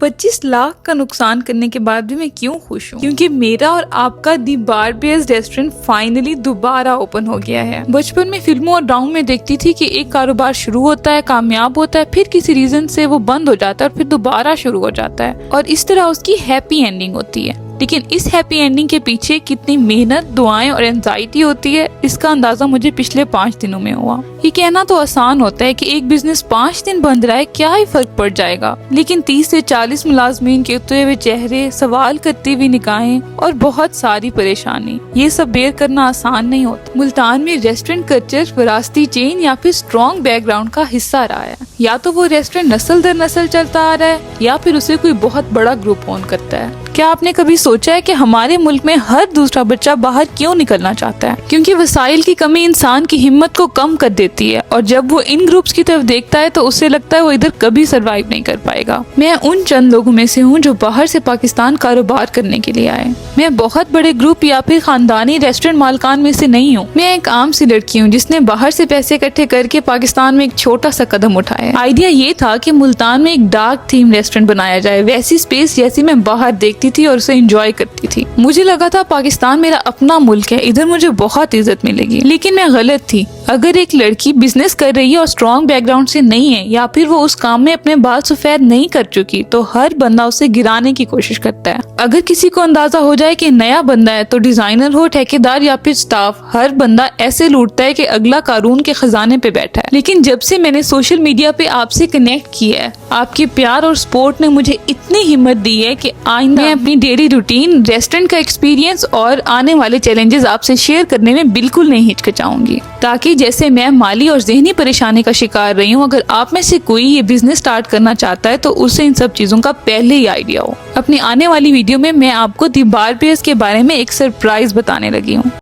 25 लाख का नुकसान करने के बाद भी मैं क्यों खुश हूँ? क्योंकि मेरा और आपका दी बारबेयर्स रेस्टोरेंट फाइनली दोबारा ओपन हो गया है। बचपन में फिल्मों और ड्रामों में देखती थी कि एक कारोबार शुरू होता है, कामयाब होता है, फिर किसी रीजन से वो बंद हो जाता है और फिर दोबारा शुरू हो जाता है और इस तरह उसकी हैप्पी एंडिंग होती है। लेकिन इस हैप्पी एंडिंग के पीछे कितनी मेहनत, दुआएं और एंजाइटी होती है, इसका अंदाजा मुझे पिछले 5 दिनों में हुआ। ये कहना तो आसान होता है कि एक बिजनेस 5 दिन बंद रहा है, क्या ही फर्क पड़ जाएगा, लेकिन 30 से 40 मुलाजमीन के उतरे हुए चेहरे, सवाल करती हुई निगाहें और बहुत सारी परेशानी, ये सब बेयर करना आसान नहीं होता। मुल्तान में रेस्टोरेंट कल्चर विरासती चेन या फिर स्ट्रॉन्ग बैकग्राउंड का हिस्सा रहा है। या तो वो रेस्टोरेंट नस्ल दर नस्ल चलता आ रहा है या फिर उसे कोई बहुत बड़ा ग्रुप ओन करता है। क्या आपने कभी सोचा है कि हमारे मुल्क में हर दूसरा बच्चा बाहर क्यों निकलना चाहता है? क्योंकि वसाइल की कमी इंसान की हिम्मत को कम कर देती है और जब वो इन ग्रुप्स की तरफ देखता है तो उसे लगता है वो इधर कभी सरवाइव नहीं कर पाएगा। मैं उन चंद लोगों में से हूँ जो बाहर से पाकिस्तान कारोबार करने के लिए आए। मैं बहुत बड़े ग्रुप या फिर खानदानी रेस्टोरेंट मालिकान में से नहीं हूँ। मैं एक आम सी लड़की हूँ जिसने बाहर से पैसे इकट्ठे करके पाकिस्तान में एक छोटा सा कदम उठाया। आइडिया ये था कि मुल्तान में एक डार्क थीम रेस्टोरेंट बनाया जाए, वैसी स्पेस जैसी मैं बाहर देखती थी और उसे एंजॉय करती थी। मुझे लगा था पाकिस्तान मेरा अपना मुल्क है, इधर मुझे बहुत इज्जत मिलेगी, लेकिन मैं गलत थी। अगर एक लड़की बिजनेस कर रही है और स्ट्रॉन्ग बैकग्राउंड से नहीं है या फिर वो उस काम में अपने बाल सफेद नहीं कर चुकी तो हर बंदा उसे गिराने की कोशिश करता है। अगर किसी को अंदाजा हो जाए कि नया बंदा है तो डिजाइनर हो, ठेकेदार या फिर स्टाफ, हर बंदा ऐसे लूटता है कि अगला कारून के खजाने पे बैठा है। लेकिन जब से मैंने सोशल मीडिया पे आपसे कनेक्ट किया है, आपके प्यार और सपोर्ट ने मुझे इतनी हिम्मत दी है कि आइंदा मैं अपनी डेली रूटीन, रेस्टोरेंट का एक्सपीरियंस और आने वाले चैलेंजेस आपसे शेयर करने में बिल्कुल नहीं हिचकिचाऊंगी, ताकि जैसे मैं माली और ज़हनी परेशानी का शिकार रही हूँ, अगर आप में से कोई ये बिजनेस स्टार्ट करना चाहता है तो उसे इन सब चीजों का पहले ही आइडिया हो। अपनी आने वाली वीडियो में मैं आपको दी बारबेयर्स के बारे में एक सरप्राइज बताने लगी हूँ।